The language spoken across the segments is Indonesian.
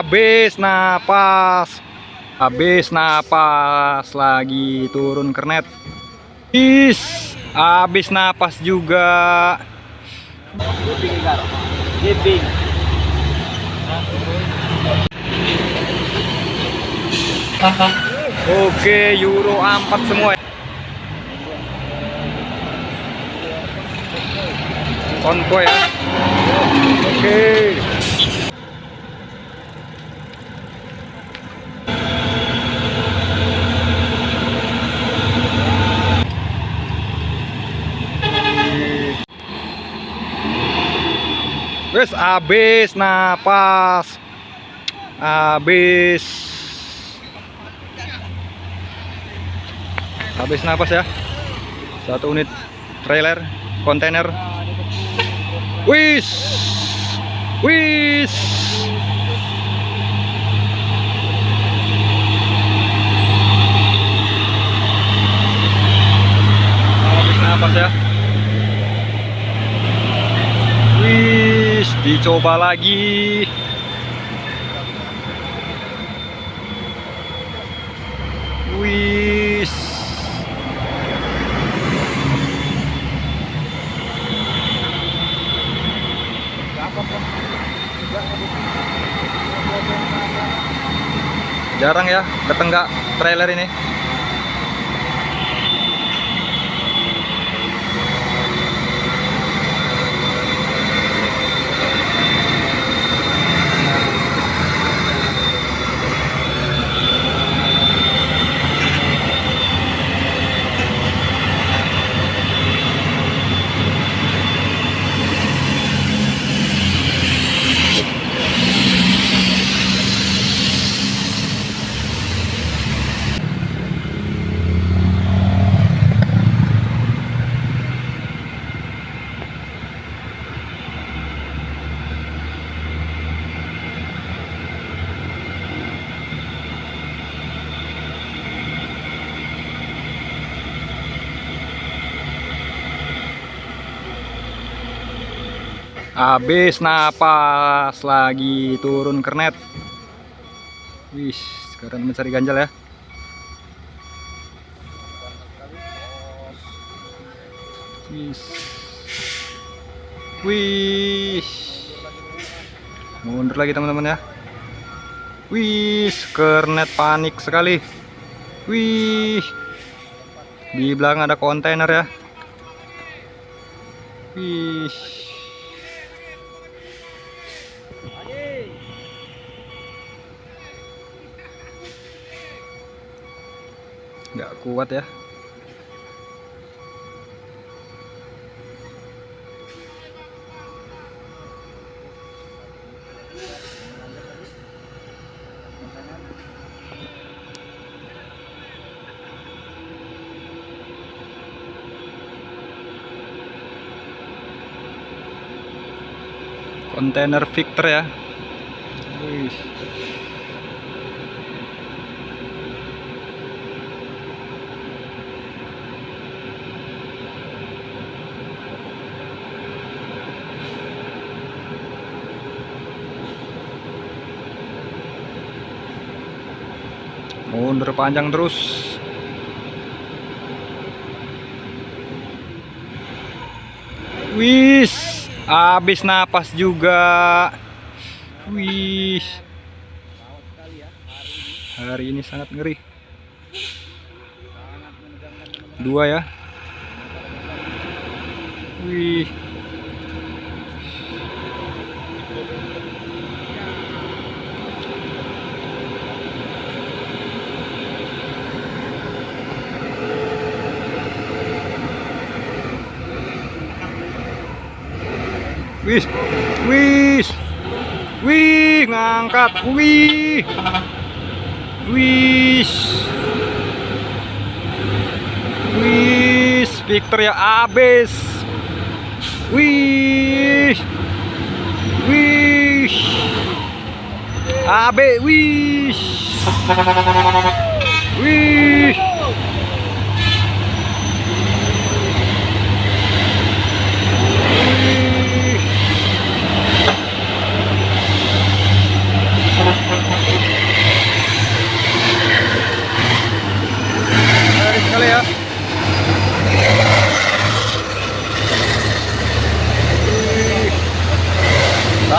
habis napas lagi turun kernet. Habis napas juga. Oke, Euro 4 semua. Konvoy ya. Oke. Wes habis napas. Habis napas ya. Satu unit trailer kontainer. Wis. Habis napas ya. Wis, dicoba lagi. Wis. Jarang ya ketenggak trailer ini. Habis napas lagi turun kernet. Wih, sekarang mencari ganjal ya. Wih, mundur lagi teman-teman ya. Wih, kernet panik sekali. Wih, di belakang ada kontainer ya. Wih, nggak kuat ya. Kontainer Victor ya. Wih. Mundur panjang terus. Wis, habis napas juga. Wih, hari ini sangat ngeri. Dua ya. Wih, wih, ngangkat, wih, Victor ya abis, abe,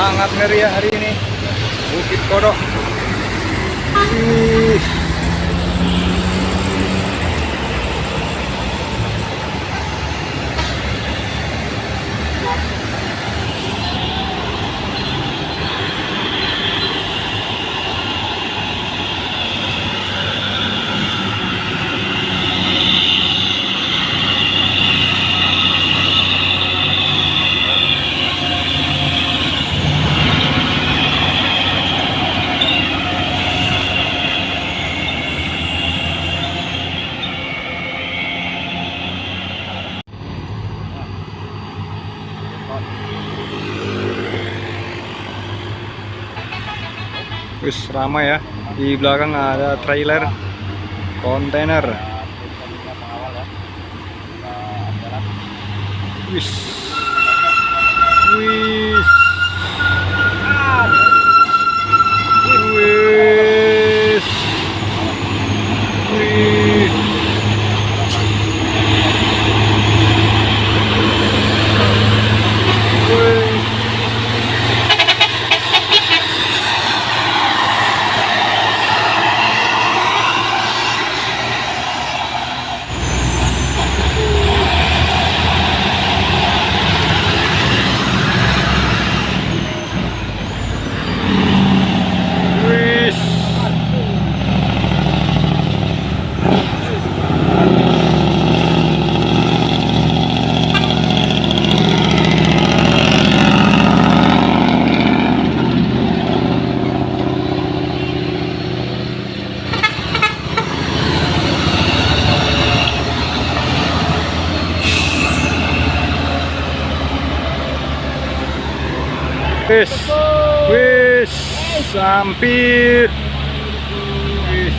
sangat ngeri ya hari ini. Bukit Kodok. Wih. Wis ramai ya. Di belakang ada trailer kontainer. Wis. Wis. Wis. Wis. Wis, wis, hampir. Wis.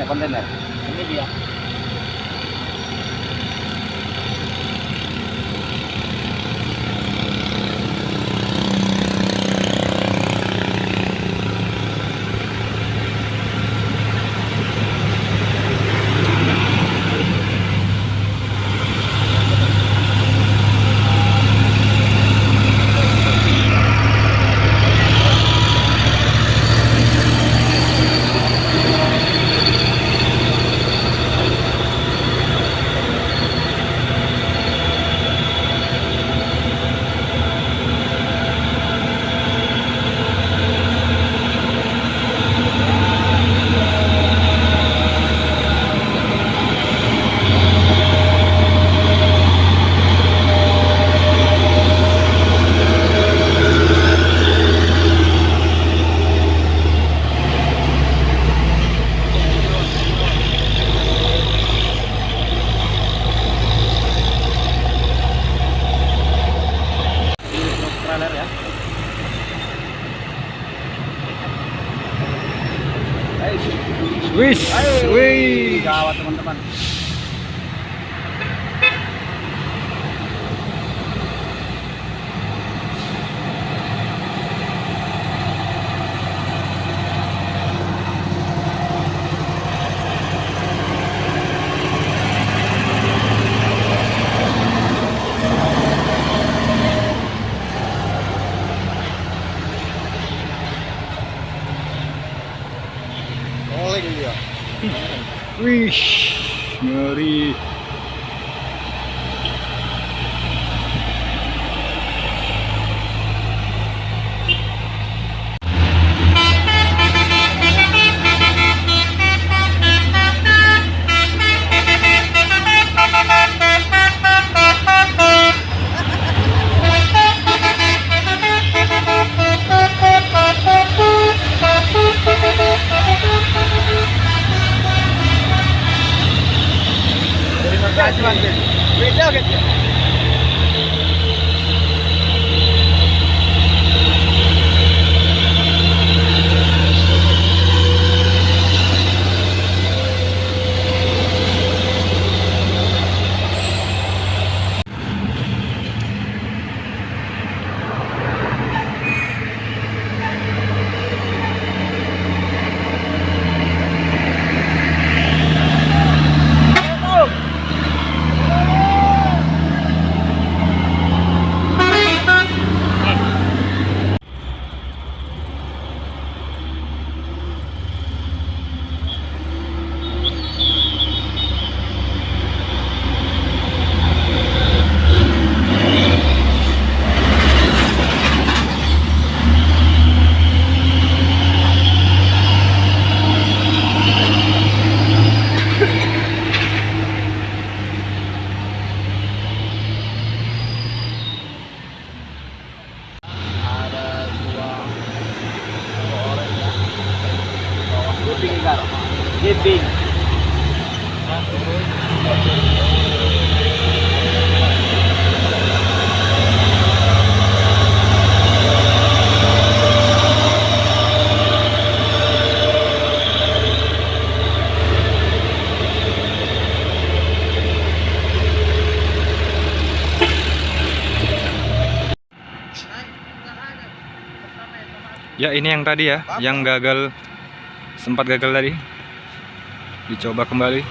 Kontainer ini dia. Wis, wih, gawat teman-teman. lagi dia. Wih, ngeri. Beda gitu. Giping. Ya, ini yang tadi ya, yang gagal, sempat gagal tadi. Dicoba kembali.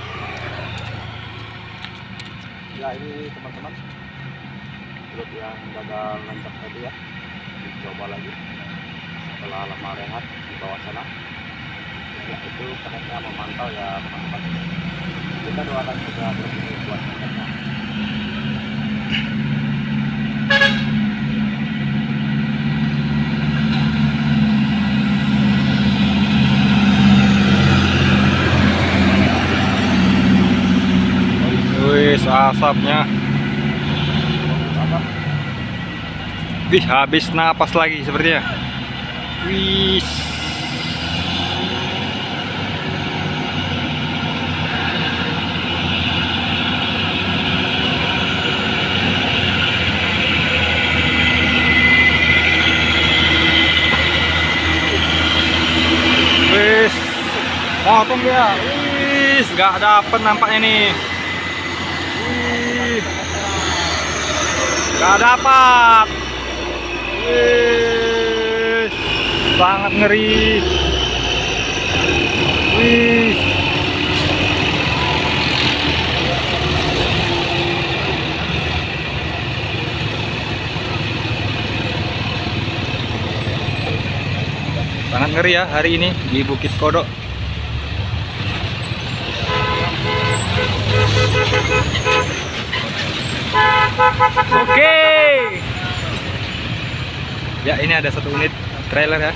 Ya, ini teman-teman, grup yang gagal nancap tadi ya, dicoba lagi setelah lama rehat di bawah sana. Ya, itu keneknya memantau ya teman-teman. Kita doakan juga grup ini buat keneknya. Wih, asapnya. Wih, habis napas lagi sepertinya. Wih. Wih, potong dia. Wih, nggak dapet nampaknya nih. Wih, nggak dapat. Wih, sangat ngeri. Wih, sangat ngeri ya hari ini di Bukit Kodok. Oke. Ya, ini ada 1 unit trailer ya.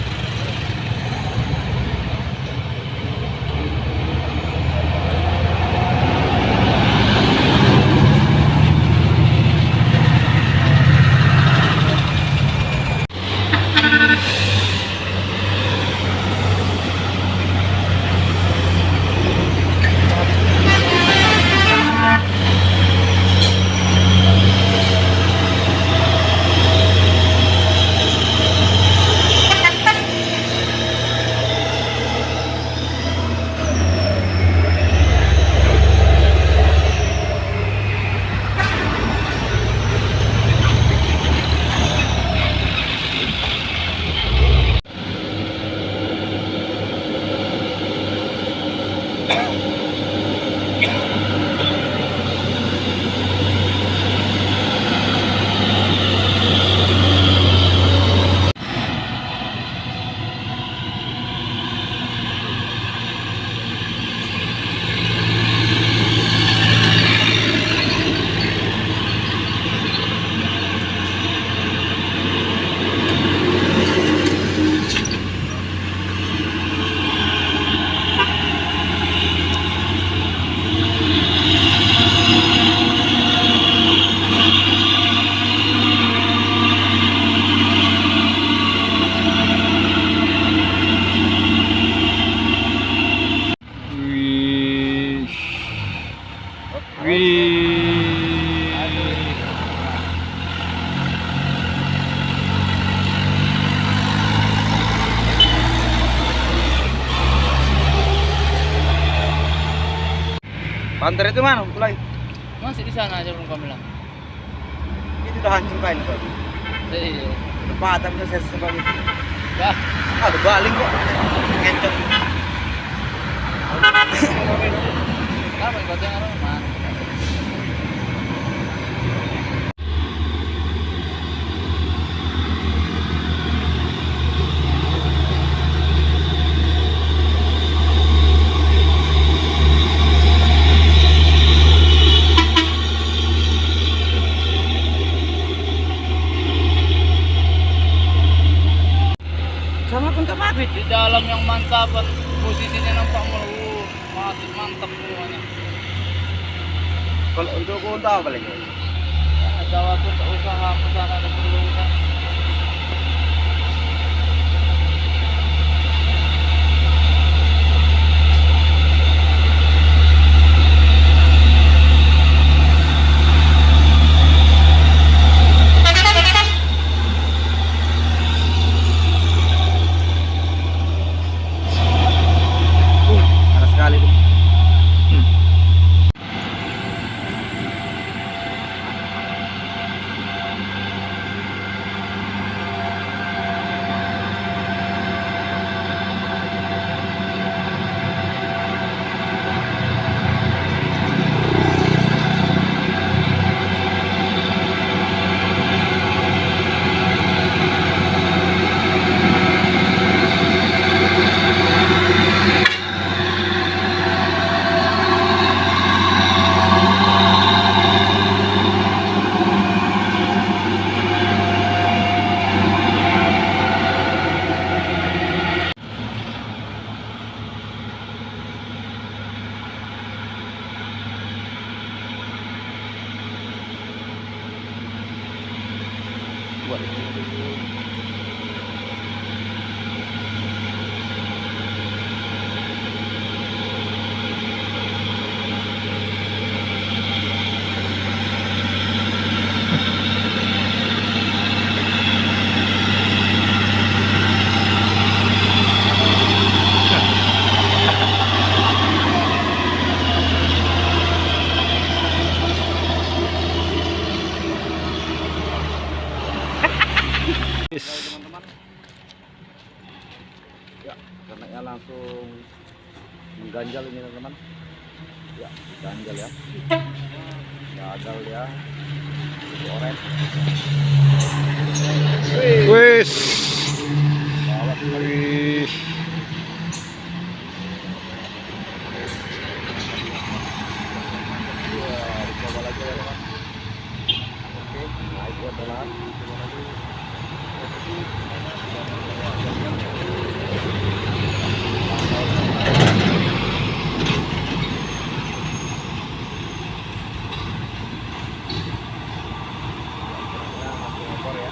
Wih. Panter itu mana mulai? Masih di sana aja belum kami bilang. Itu udah hancur kain kok. Iya. Udah patah udah saya sebab itu. Dah. Ada baling kok. Ngencet. Kamu ikut yang orang mana? Sama pun tak mati. Di dalam yang mantapan posisinya nampak mulu masih mantap semuanya. Kalau untuk aku tahu paling. Ada waktu tak usaha sana ada perlu kan. Panas sekali tuh. Teman-teman. Ya, karena ya langsung mengganjal ini teman-teman. Ya, ganjal ya. Gagal ya. Itu oren. Wis. Bawa kembali. Wih. Ya, dicoba lagi ya teman. Oke, naik ya teman. Coba lagi. Masih ekor ya.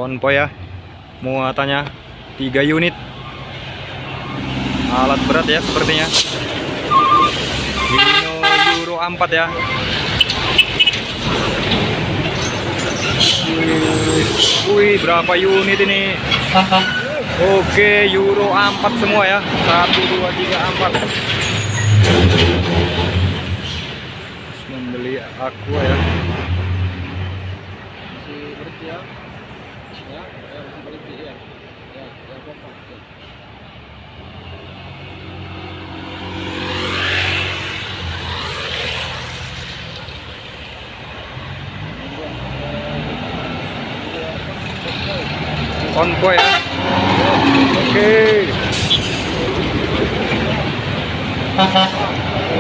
konvoy ya, muatannya 3 unit alat berat ya sepertinya. Hino Euro 4 ya. Wih, berapa unit ini? Oke, Euro 4 semua ya. 1, 2, 3, 4. Membeli aqua ya. Masih berhenti ya. Ya, masih berhenti ya. Ya, kompak. Ya. Konvoy ya. Oke.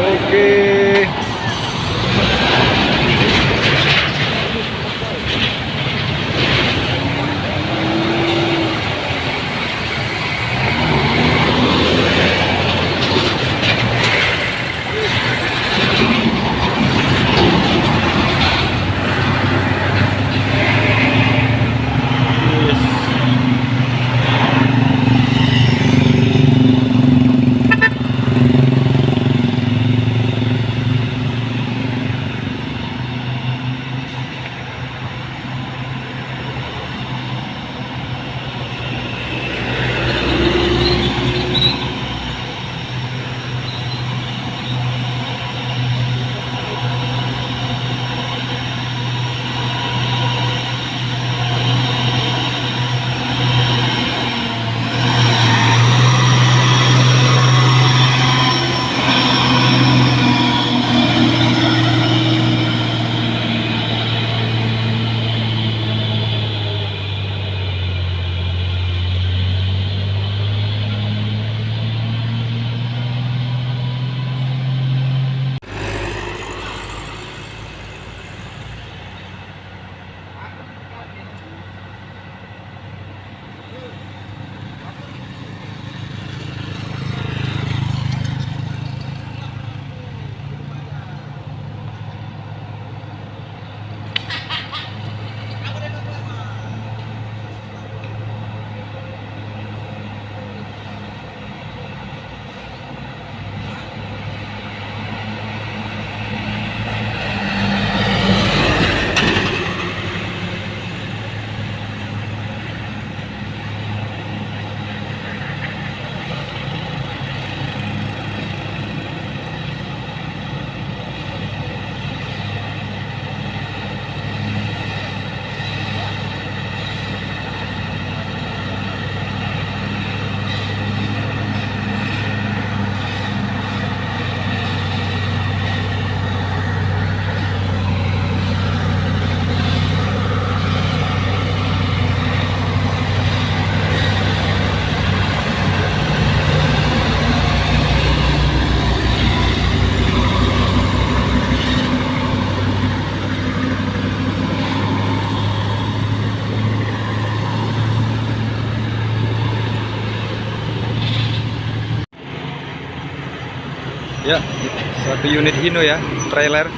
Oke. Ya, 1 unit Hino ya, trailer.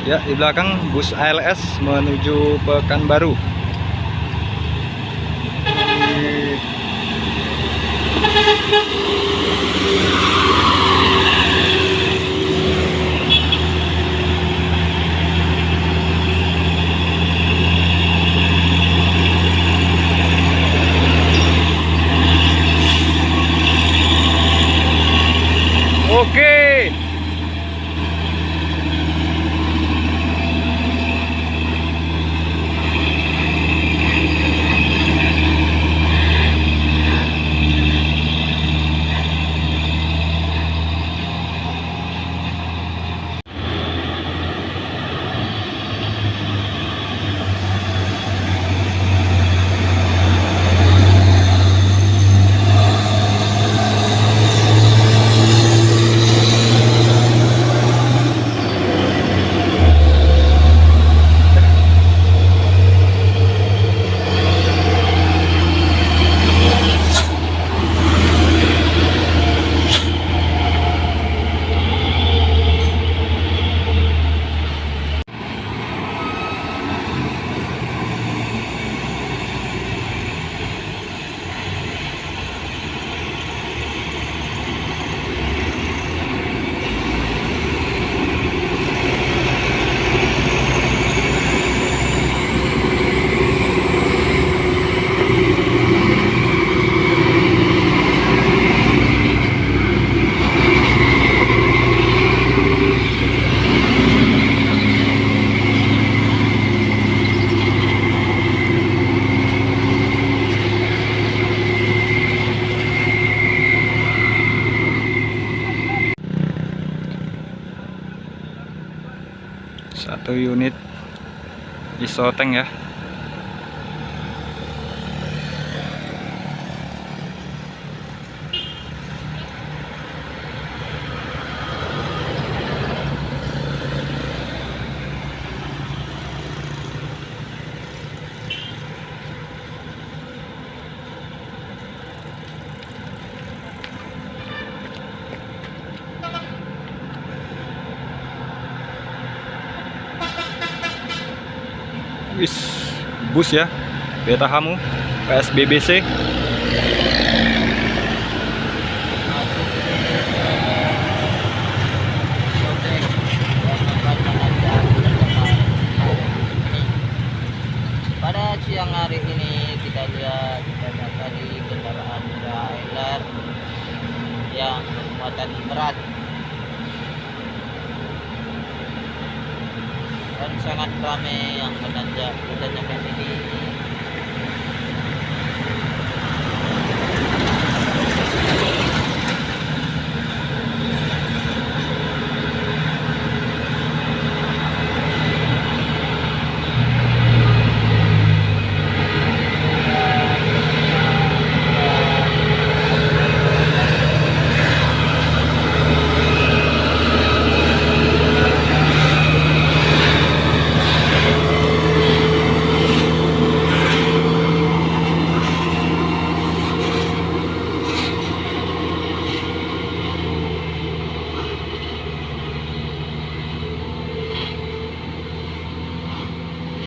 Ya, di belakang bus ALS menuju Pekanbaru. Oke. 1 unit isotank ya. Wis, bus ya, kereta Hamu PSBBC. Pada siang hari ini kita lihat banyak tadi kendaraan trailer yang bermuatan berat dan sangat ramai yang menanjak ini